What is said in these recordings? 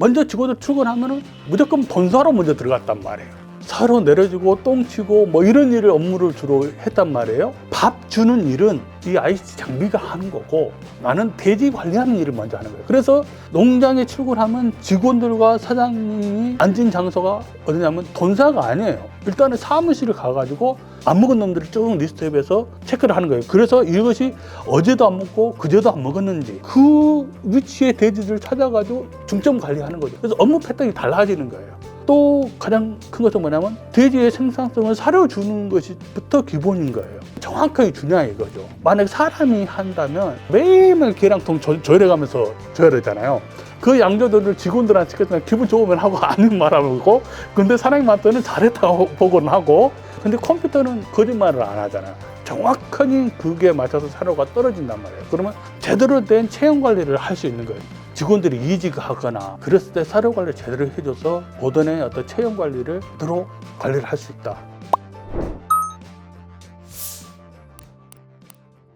먼저 직원들 출근하면은 무조건 본사로 먼저 들어갔단 말이에요. 사로 내려주고 똥치고 뭐 이런 일을 업무를 주로 했단 말이에요. 밥 주는 일은 이 ICT 장비가 하는 거고 나는 대지 관리하는 일을 먼저 하는 거예요. 그래서 농장에 출근하면 직원들과 사장님이 앉은 장소가 어디냐면 본사가 아니에요. 일단은 사무실을 가가지고 안 먹은 놈들을 쭉 리스트업해서 체크를 하는 거예요. 그래서 이것이 어제도 안 먹고 그제도 안 먹었는지 그 위치의 대지를 찾아가지고 중점 관리하는 거죠. 그래서 업무 패턴이 달라지는 거예요. 또 가장 큰 것은 뭐냐면 돼지의 생산성을 사려주는 것이부터 기본인 거예요. 정확하게 주냐 이거죠. 만약 사람이 한다면 매일매일 계량통 조율해가면서 줘야 되잖아요. 그 양조들을 직원들한테 시켰으면 기분 좋으면 하고 아니면 말하고, 근데 사람한테는 잘했다고 보고는 하고, 근데 컴퓨터는 거짓말을 안 하잖아요. 정확하게 그게 맞춰서 사료가 떨어진단 말이에요. 그러면 제대로 된 체형 관리를 할 수 있는 거예요. 직원들이 이직하거나 그랬을 때 사료 관리를 제대로 해줘서 보던의 어떤 체형 관리를 제대로 관리를 할 수 있다.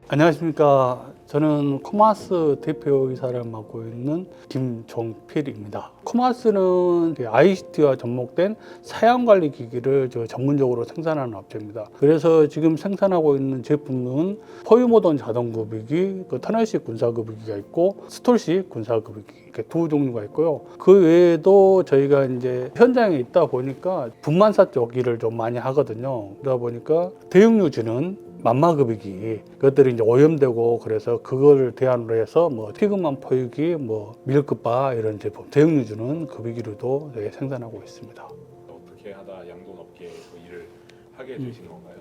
안녕하십니까. 저는 코마스 대표이사를 맡고 있는 김종필입니다. 코마스는 ICT와 접목된 사양관리 기기를 전문적으로 생산하는 업체입니다. 그래서 지금 생산하고 있는 제품은 포유모던 자동급이기, 터널식 군사급이기가 있고 스톨식 군사급이기 이렇게 두 종류가 있고요. 그 외에도 저희가 이제 현장에 있다 보니까 분만사 쪽 일을 좀 많이 하거든요. 그러다 보니까 대육류지는 만마급이기 그것들이 이제 오염되고 그래서 그걸 대안으로 해서 뭐 피그만 포유기, 뭐 밀크바 이런 제품 대형유주는 급이기로도 생산하고 있습니다. 어떻게 하다 양돈업계에서 일을 하게 되신 건가요?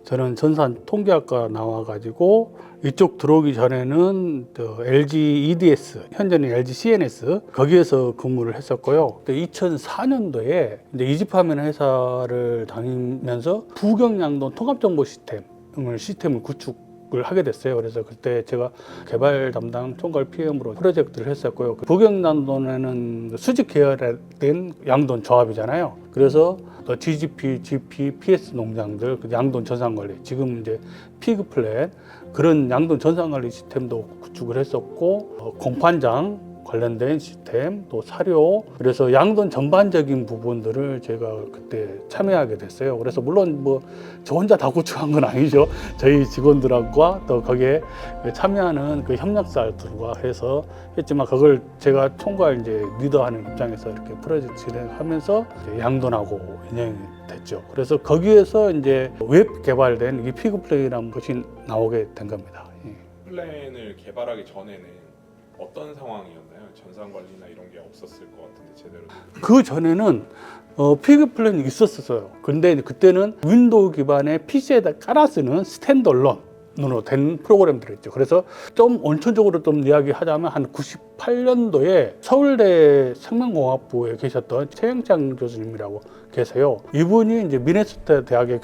저는 전산 통계학과 나와가지고 이쪽 들어오기 전에는 LG EDS, 현재는 LG CNS 거기에서 근무를 했었고요. 2004년도에 이제 이집하면 회사를 다니면서 부경양돈 통합정보 시스템을 구축을 하게 됐어요. 그래서 그때 제가 개발 담당 총괄 PM으로 프로젝트를 했었고요. 부경양돈에는 수직 계열된 양돈 조합이잖아요. 그래서 GGP, GP, PS 농장들 양돈 전산관리, 지금 이제 피그 플랫 그런 양돈 전산관리 시스템도 구축을 했었고, 공판장 관련된 시스템, 또 사료, 그래서 양돈 전반적인 부분들을 제가 그때 참여하게 됐어요. 그래서 물론 뭐 저 혼자 다 구축한 건 아니죠. 저희 직원들과 또 거기에 참여하는 그 협력사들과 해서 했지만, 그걸 제가 총괄 이제 리더하는 입장에서 이렇게 프로젝트 진행하면서 양돈하고 인연이 됐죠. 그래서 거기에서 이제 웹 개발된 이 피그 플레이라는 것이 나오게 된 겁니다. 플랜을 개발하기 전에는 어떤 상황이었나요? 전산 관리나 이런 게 없었을 것 같은데 제대로. 그 전에는 피그 플랜이 있었어요. 근데 그때는 윈도우 기반의 PC에다 깔아 쓰는 스탠드얼론으로 된 프로그램들이 있죠. 그래서 좀 원초적으로 좀 이야기하자면 한 98년도에 서울대 생명공학부에 계셨던 최영창 교수님이라고 계세요. 이분이 이제 미네소타 대학의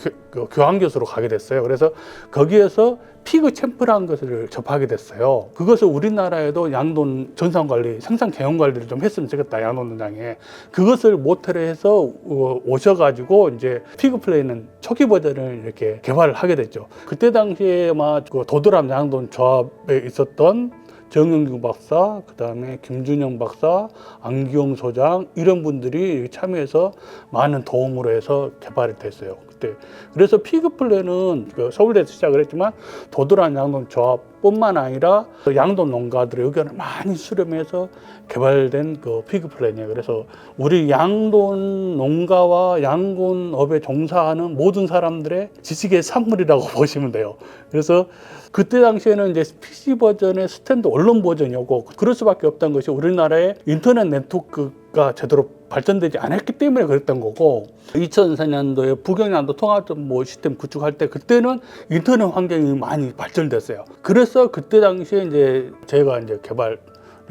교환 교수로 가게 됐어요. 그래서 거기에서 피그 챔프라는 것을 접하게 됐어요. 그것을 우리나라에도 양돈 전산 관리, 생산 개형 관리를 좀 했으면 좋겠다, 양돈 농장에. 그것을 모태로 해서 오셔가지고 이제 피그 플레이는 초기 버전을 이렇게 개발을 하게 됐죠. 그때 당시에 막 도드람 양돈 조합에 있었던 정영규 박사, 그 다음에 김준영 박사, 안기용 소장 이런 분들이 참여해서 많은 도움으로 해서 개발이 됐어요. 그때. 그래서 피그 플랜은 서울대에서 시작을 했지만 도드람 양돈 조합뿐만 아니라 양돈 농가들의 의견을 많이 수렴해서 개발된 그 피그 플랜이에요. 그래서 우리 양돈 농가와 양돈업에 종사하는 모든 사람들의 지식의 산물이라고 보시면 돼요. 그래서 그때 당시에는 이제 PC 버전의 스탠드 언론 버전이었고, 그럴 수밖에 없던 것이 우리나라의 인터넷 네트워크가 제대로 발전되지 않았기 때문에 그랬던 거고, 2004년도에 부경양도 통합정보 시스템 구축할 때 그때는 인터넷 환경이 많이 발전됐어요. 그래서 그때 당시에 이제 제가 이제 개발을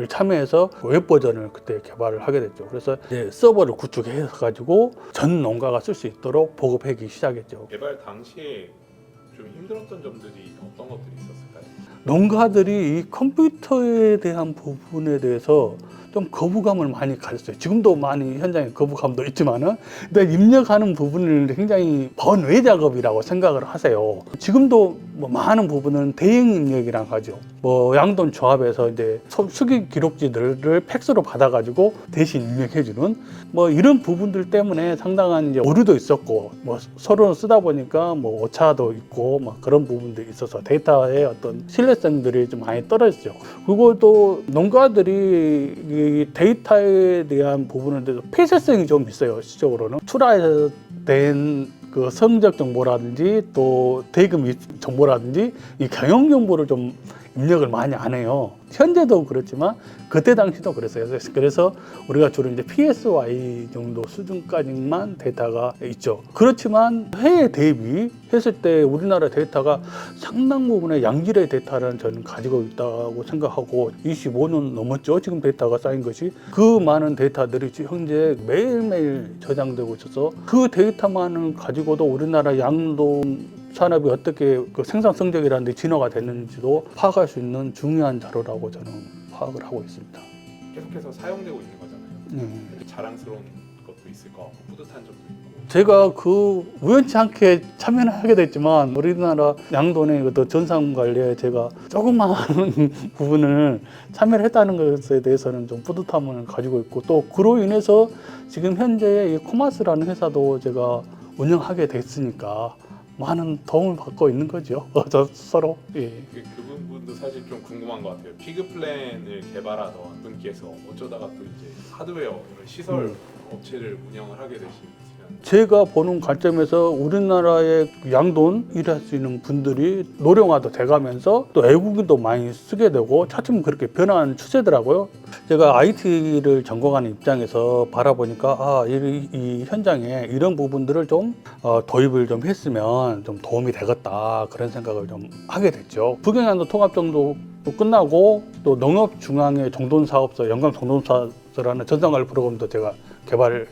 참여해서 웹 버전을 그때 개발을 하게 됐죠. 그래서 이제 서버를 구축해서 가지고 전 농가가 쓸 수 있도록 보급하기 시작했죠. 개발 당시에 좀 힘들었던 점들이 어떤 것들이 있었을까요? 농가들이 이 컴퓨터에 대한 부분에 대해서 좀 거부감을 많이 가졌어요. 지금도 많이 현장에 거부감도 있지만은, 근데 입력하는 부분을 굉장히 번외 작업이라고 생각을 하세요. 지금도 뭐 많은 부분은 대행 입력이라고 하죠. 뭐 양돈 조합에서 이제 수기 기록지들을 팩스로 받아가지고 대신 입력해주는 뭐 이런 부분들 때문에 상당한 이제 오류도 있었고, 뭐 서로 쓰다 보니까 뭐 오차도 있고 막 그런 부분도 있어서 데이터의 어떤 신뢰성들이 좀 많이 떨어졌죠. 그리고 또 농가들이 이 데이터에 대한 부분은 폐쇄성이 좀 있어요. 실적으로는 출하된 그 성적 정보라든지 또 대금 정보라든지 이 경영 정보를 좀 입력을 많이 안 해요. 현재도 그렇지만 그때 당시도 그랬어요. 그래서 우리가 주로 이제 PSY 정도 수준까지만 데이터가 있죠. 그렇지만 해외 대비했을 때 우리나라 데이터가 상당 부분의 양질의 데이터를 저는 가지고 있다고 생각하고 25년 넘었죠. 지금 데이터가 쌓인 것이. 그 많은 데이터들이 현재 매일매일 저장되고 있어서 그 데이터만을 가지고도 우리나라 양동 산업이 어떻게 그 생산 성적이라는 데 진화가 됐는지도 파악할 수 있는 중요한 자료라고 저는 파악을 하고 있습니다. 계속해서 사용되고 있는 거잖아요. 네. 자랑스러운 것도 있을 것 같고 뿌듯한 점도 있고. 제가 그 우연치 않게 참여를 하게 됐지만 우리나라 양돈의 그 전산 관리에 제가 조그마한 부분을 참여를 했다는 것에 대해서는 좀 뿌듯함을 가지고 있고, 또 그로 인해서 지금 현재 이 코마스라는 회사도 제가 운영하게 됐으니까 많은 도움을 받고 있는 거죠. 서로. 예. 그 부분도 사실 좀 궁금한 것 같아요. 피그 플랜을 개발하던 분께서 어쩌다가 또 이제 하드웨어 이런 시설 업체를 운영을 하게 되시면 제가 보는 관점에서 우리나라의 양돈 일할 수 있는 분들이 노령화도 돼가면서 또 외국인도 많이 쓰게 되고 차츰 그렇게 변화하는 추세더라고요. 제가 IT를 전공하는 입장에서 바라보니까 이 현장에 이런 부분들을 좀 도입을 좀 했으면 좀 도움이 되겠다, 그런 생각을 좀 하게 됐죠. 북경양도 통합정도 끝나고 또 농업중앙의 정돈사업소, 영광 정돈사업소라는 전산관리 프로그램도 제가 개발을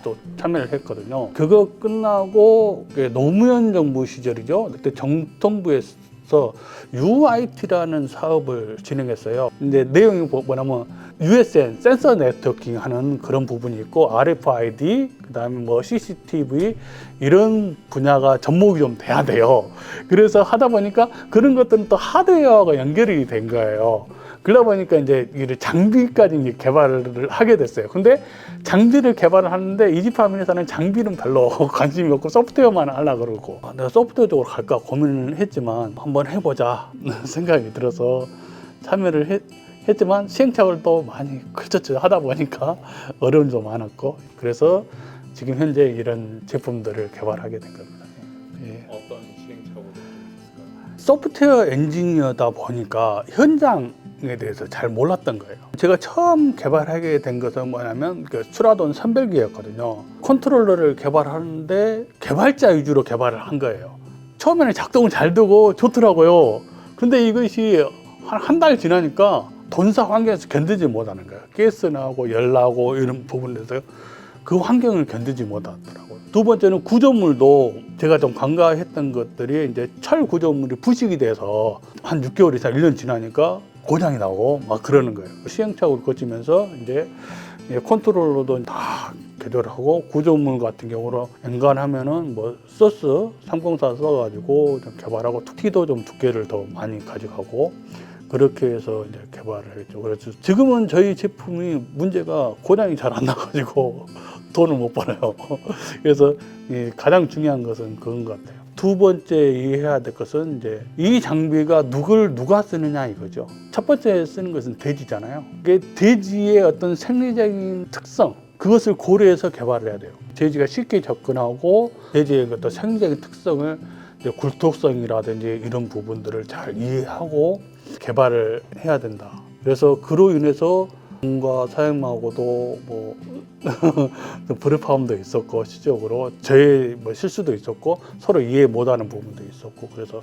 또 참여를 했거든요. 그거 끝나고 노무현 정부 시절이죠. 그때 정통부에서 UIT라는 사업을 진행했어요. 근데 내용이 뭐냐면 USN 센서 네트워킹 하는 그런 부분이 있고 RFID, 그다음에 뭐 CCTV 이런 분야가 접목이 좀 돼야 돼요. 그래서 하다 보니까 그런 것들은 또 하드웨어가 연결이 된 거예요. 그러다 보니까 이제 장비까지 이제 개발을 하게 됐어요. 근데 장비를 개발을 하는데 이지파민에서는 장비는 별로 관심이 없고 소프트웨어만 하려고 그러고, 내가 소프트웨어 쪽으로 갈까 고민을 했지만 한번 해보자 생각이 들어서 참여를 했지만 시행착오를 또 많이 거쳤죠. 하다 보니까 어려움도 많았고, 그래서 지금 현재 이런 제품들을 개발하게 된 겁니다. 예. 어떤 시행착오도 있을까요? 소프트웨어 엔지니어다 보니까 현장에 대해서 잘 몰랐던 거예요. 제가 처음 개발하게 된 것은 뭐냐면 그 출하돈 선별기였거든요. 컨트롤러를 개발하는데 개발자 위주로 개발을 한 거예요. 처음에는 작동을 잘 되고 좋더라고요. 근데 이것이 한 달 지나니까 돈사 환경에서 견디지 못하는 거예요. 가스 나고 열 나고 이런 부분에서 그 환경을 견디지 못하더라고요. 두 번째는 구조물도 제가 좀 간과했던 것들이 이제 철 구조물이 부식이 돼서 한 6개월 이상 1년 지나니까 고장이 나고 막 그러는 거예요. 시행착오를 거치면서 이제 컨트롤러도 다 개조를 하고, 구조물 같은 경우로 엔간하면은 뭐 소스 304 써가지고 좀 개발하고, 키도 좀 두께를 더 많이 가져가고 그렇게 해서 이제 개발을 했죠. 그래서 지금은 저희 제품이 문제가 고장이 잘 안 나가지고 돈을 못 벌어요. 그래서 가장 중요한 것은 그건 것 같아요. 두 번째 이해해야 될 것은 이제 이 장비가 누가 쓰느냐 이거죠. 첫 번째 쓰는 것은 돼지잖아요. 이게 돼지의 어떤 생리적인 특성, 그것을 고려해서 개발을 해야 돼요. 돼지가 쉽게 접근하고 돼지의 어떤 생리적인 특성을 이제 굴뚝성이라든지 이런 부분들을 잘 이해하고 개발을 해야 된다. 그래서 그로 인해서 뭔가 사용하고도 뭐 불협화음도 있었고, 실적으로 저의 뭐 실수도 있었고 서로 이해 못하는 부분도 있었고, 그래서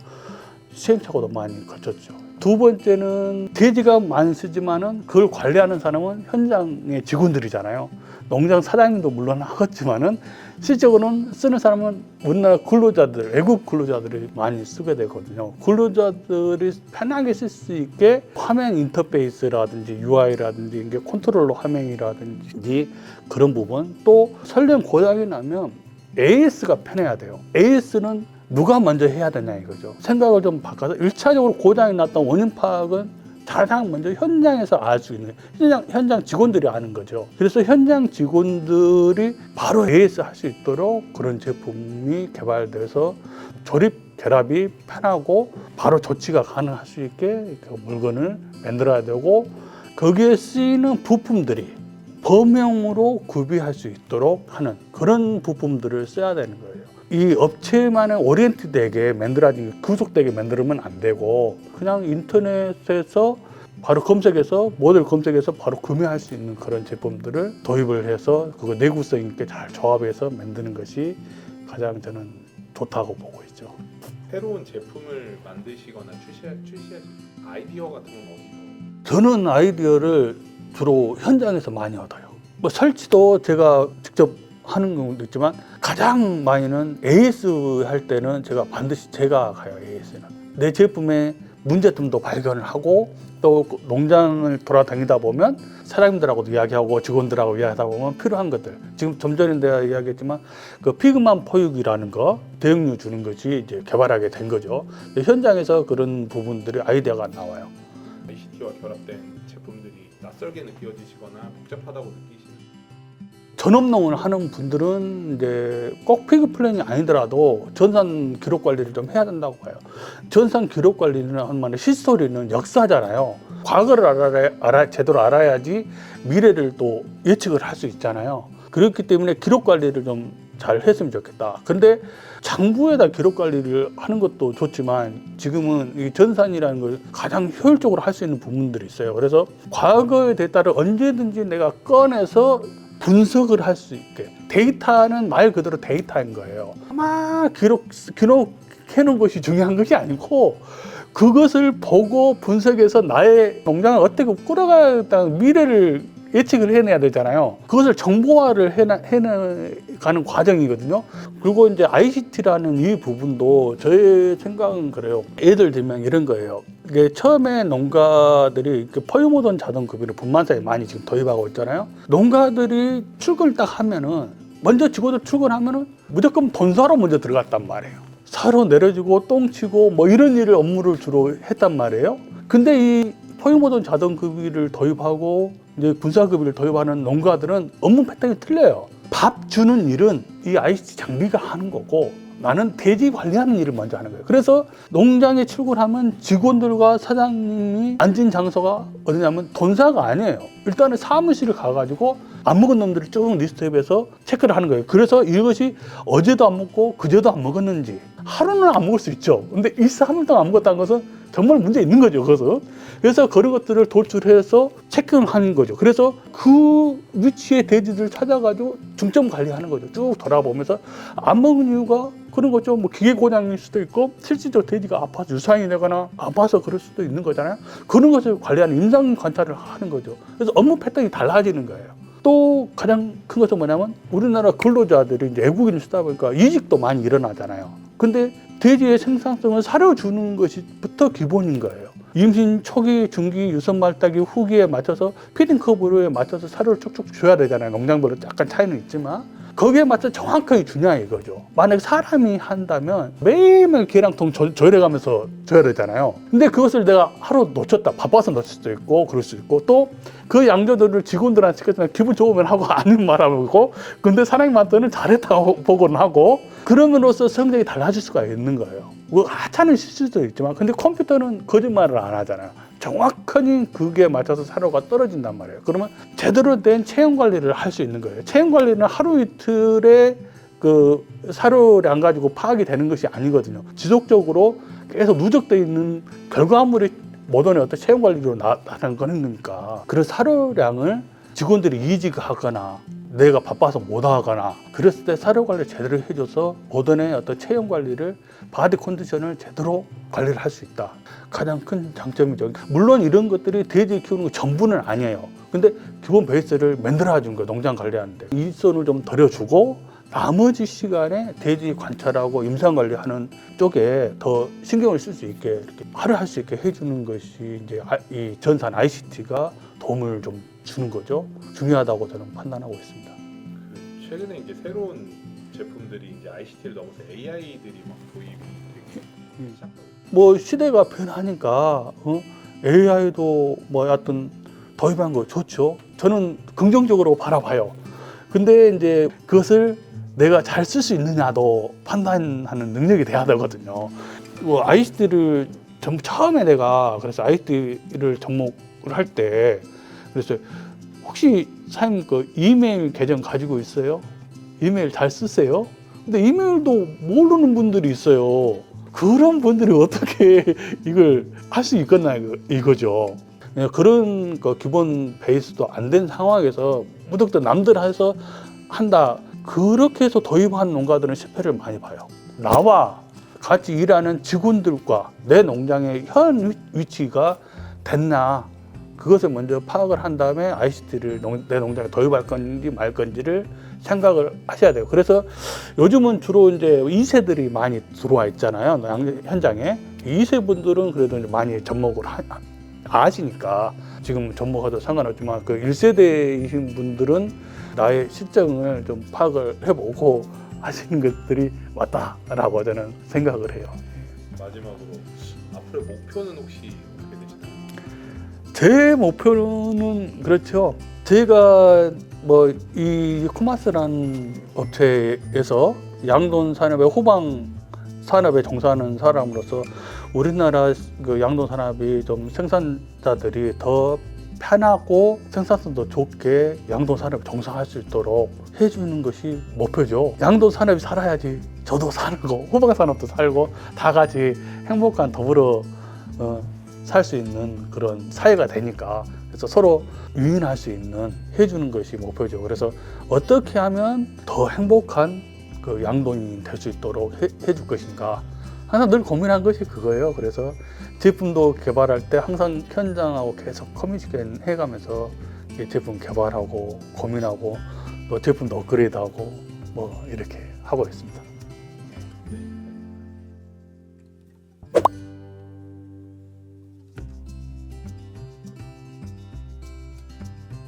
시행착오도 많이 거쳤죠. 두 번째는 돼지가 많이 쓰지만은 그걸 관리하는 사람은 현장의 직원들이잖아요. 농장 사장님도 물론 하겠지만은 실적으로는 쓰는 사람은 우리나라 근로자들, 외국 근로자들이 많이 쓰게 되거든요. 근로자들이 편하게 쓸 수 있게 화면 인터페이스라든지 UI라든지 이게 컨트롤러 화면이라든지 그런 부분, 또 설령 고장이 나면 AS가 편해야 돼요. AS는 누가 먼저 해야 되냐 이거죠. 생각을 좀 바꿔서 1차적으로 고장이 났던 원인 파악은 가장 먼저 현장에서 알 수 있는 현장 직원들이 아는 거죠. 그래서 현장 직원들이 바로 AS 할 수 있도록 그런 제품이 개발돼서 조립 결합이 편하고 바로 조치가 가능할 수 있게 그 물건을 만들어야 되고, 거기에 쓰이는 부품들이 범용으로 구비할 수 있도록 하는 그런 부품들을 써야 되는 거예요. 이 업체만의 오리엔트되게 만들어진 구속되게 만들면 안 되고, 그냥 인터넷에서 바로 검색해서 모델 검색해서 바로 구매할 수 있는 그런 제품들을 도입을 해서 그거 내구성 있게 잘 조합해서 만드는 것이 가장 저는 좋다고 보고 있죠. 새로운 제품을 만드시거나 출시하실 아이디어 같은 건 어디서? 저는 아이디어를 주로 현장에서 많이 얻어요. 뭐 설치도 제가 직접 하는 경우도 있지만 가장 많이는 AS 할 때는 제가 반드시 제가 가요. AS는 내 제품의 문제점도 발견을 하고, 또 농장을 돌아다니다 보면 사장님들하고도 이야기하고 직원들하고 이야기하다 보면 필요한 것들, 지금 좀 전에 내가 이야기했지만 그 피그만 포육이라는 거 대응류 주는 것이 이제 개발하게 된 거죠. 현장에서 그런 부분들이 아이디어가 나와요. ICT와 결합된 제품들이 낯설게 느껴지시거나 복잡하다고 느끼시는? 전업농을 하는 분들은 이제 꼭 피그 플랜이 아니더라도 전산 기록 관리를 좀 해야 된다고 봐요. 전산 기록 관리는 한 말에 히스토리는 역사잖아요. 과거를 제대로 알아야지 미래를 또 예측을 할 수 있잖아요. 그렇기 때문에 기록 관리를 좀 잘 했으면 좋겠다. 근데 장부에다 기록 관리를 하는 것도 좋지만 지금은 이 전산이라는 걸 가장 효율적으로 할 수 있는 부분들이 있어요. 그래서 과거의 데이터를 언제든지 내가 꺼내서 분석을 할 수 있게, 데이터는 말 그대로 데이터인 거예요. 아마 기록해놓은 것이 중요한 것이 아니고 그것을 보고 분석해서 나의 농장을 어떻게 끌어가겠다는 미래를 예측을 해내야 되잖아요. 그것을 정보화를 해나가는 과정이거든요. 그리고 이제 ICT라는 이 부분도 저의 생각은 그래요. 예를 들면 이런 거예요. 이게 처음에 농가들이 포유모던 자동급여를 분만사에 많이 지금 도입하고 있잖아요. 농가들이 출근을 딱 하면은 먼저 직원들 출근하면은 무조건 본사로 먼저 들어갔단 말이에요. 사로 내려주고 똥치고 뭐 이런 일을 업무를 주로 했단 말이에요. 근데 이 포유모던 자동급여를 도입하고 이제 군사급여를 도입하는 농가들은 업무 패턴이 틀려요. 밥 주는 일은 이 ICT 장비가 하는 거고, 나는 대지 관리하는 일을 먼저 하는 거예요. 그래서 농장에 출근하면 직원들과 사장님이 앉은 장소가 어디냐면 본사가 아니에요. 일단은 사무실을 가가지고 안 먹은 놈들을 쭉 리스트업해서 체크를 하는 거예요. 그래서 이것이 어제도 안 먹고 그제도 안 먹었는지, 하루는 안 먹을 수 있죠. 근데 2, 3일 동안 안 먹었다는 것은 정말 문제 있는 거죠. 그래서 그런 것들을 도출해서 체크하는 거죠. 그래서 그 위치의 돼지들을 찾아가지고 중점 관리하는 거죠. 쭉 돌아보면서 안 먹은 이유가 그런 거죠. 뭐 기계 고장일 수도 있고, 실질적으로 돼지가 아파서 유산이 되거나 아파서 그럴 수도 있는 거잖아요. 그런 것을 관리하는 임상 관찰을 하는 거죠. 그래서 업무 패턴이 달라지는 거예요. 또 가장 큰 것은 뭐냐면 우리나라 근로자들이 이제 외국인을 쓰다 보니까 이직도 많이 일어나잖아요. 근데 돼지의 생산성을 사려주는 것부터 기본인 거예요. 임신 초기, 중기, 유선 말따기 후기에 맞춰서 피딩 커브에 맞춰서 사료를 쭉쭉 줘야 되잖아요. 농장별로 약간 차이는 있지만 거기에 맞춰 정확하게 주냐 이거죠. 만약에 사람이 한다면 매일매일 계량통 조율해가면서 줘야 되잖아요. 근데 그것을 내가 하루 놓쳤다, 바빠서 놓칠 수도 있고 그럴 수 있고, 또 그 양조들을 직원들한테 시켰으면 기분 좋으면 하고 아니면 말하고, 근데 사장님한테는 잘했다고 보고는 하고, 그럼으로써 성적이 달라질 수가 있는 거예요. 뭐 하찮은 실수도 있지만, 근데 컴퓨터는 거짓말을 안 하잖아요. 정확하니 그게 맞춰서 사료가 떨어진단 말이에요. 그러면 제대로 된 체형 관리를 할 수 있는 거예요. 체형 관리는 하루 이틀에 그 사료량 가지고 파악이 되는 것이 아니거든요. 지속적으로 계속 누적되어 있는 결과물이 모던의 어떤 체형 관리로 나타나는 거니까. 그래서 사료량을 직원들이 이직하거나 내가 바빠서 못 하거나 그랬을 때 사료 관리를 제대로 해줘서 모던의 어떤 체형 관리를, 바디 컨디션을 제대로 관리를 할 수 있다. 가장 큰 장점이죠. 물론 이런 것들이 돼지 키우는 거 전부는 아니에요. 근데 기본 베이스를 만들어 준 거예요. 농장 관리하는데. 일손을 좀 덜어주고 나머지 시간에 대지 관찰하고 임상 관리하는 쪽에 더 신경을 쓸 수 있게 이렇게 말을 할 수 있게 해주는 것이 이제 이 전산 ICT가 도움을 좀 주는 거죠. 중요하다고 저는 판단하고 있습니다. 그 최근에 이제 새로운 제품들이 이제 ICT를 넘어서 AI들이 막 도입이 되기 시작하고 뭐 시대가 변하니까 AI도 뭐 하여튼 도입한 거 좋죠. 저는 긍정적으로 바라봐요. 근데 이제 그것을 내가 잘 쓸 수 있느냐도 판단하는 능력이 돼야 되거든요. 뭐 ICT를 처음에 내가 그래서 ICT를 접목을 할 때 그래서 혹시 사장님 그 이메일 계정 가지고 있어요? 이메일 잘 쓰세요? 근데 이메일도 모르는 분들이 있어요. 그런 분들이 어떻게 이걸 할 수 있겠나 이거죠. 그런 거 기본 베이스도 안 된 상황에서 무턱대고 남들 해서 한다. 그렇게 해서 도입한 농가들은 실패를 많이 봐요. 나와 같이 일하는 직원들과 내 농장의 현 위치가 됐나 그것을 먼저 파악을 한 다음에 ICT를 내 농장에 도입할 건지 말 건지를 생각을 하셔야 돼요. 그래서 요즘은 주로 이제 2세들이 많이 들어와 있잖아요. 현장에. 2세 분들은 그래도 이제 많이 접목을 아시니까 지금 접목해도 상관없지만 그 1세대이신 분들은 나의 실정을 좀 파악을 해보고 하시는 것들이 맞다라고 저는 생각을 해요. 마지막으로 앞으로의 목표는 혹시 어떻게 되시나요? 제 목표는 그렇죠. 제가 뭐 이 코마스라는 업체에서 양돈 산업의 호방 산업에 종사하는 사람으로서 우리나라 그 양돈 산업이 좀 생산자들이 더 편하고 생산성도 좋게 양돈 산업에 종사할 수 있도록 해주는 것이 목표죠. 양돈 산업이 살아야지 저도 살고 호박 산업도 살고 다 같이 행복한 더불어 살 수 있는 그런 사회가 되니까 그래서 서로 유인할 수 있는 해주는 것이 목표죠. 그래서 어떻게 하면 더 행복한 그 양돈이 될 수 있도록 해줄 것인가 항상 늘 고민한 것이 그거예요. 그래서 제품도 개발할 때 항상 현장하고 계속 커뮤니케이션 해가면서 제품 개발하고 고민하고 또 제품도 업그레이드하고 뭐 이렇게 하고 있습니다.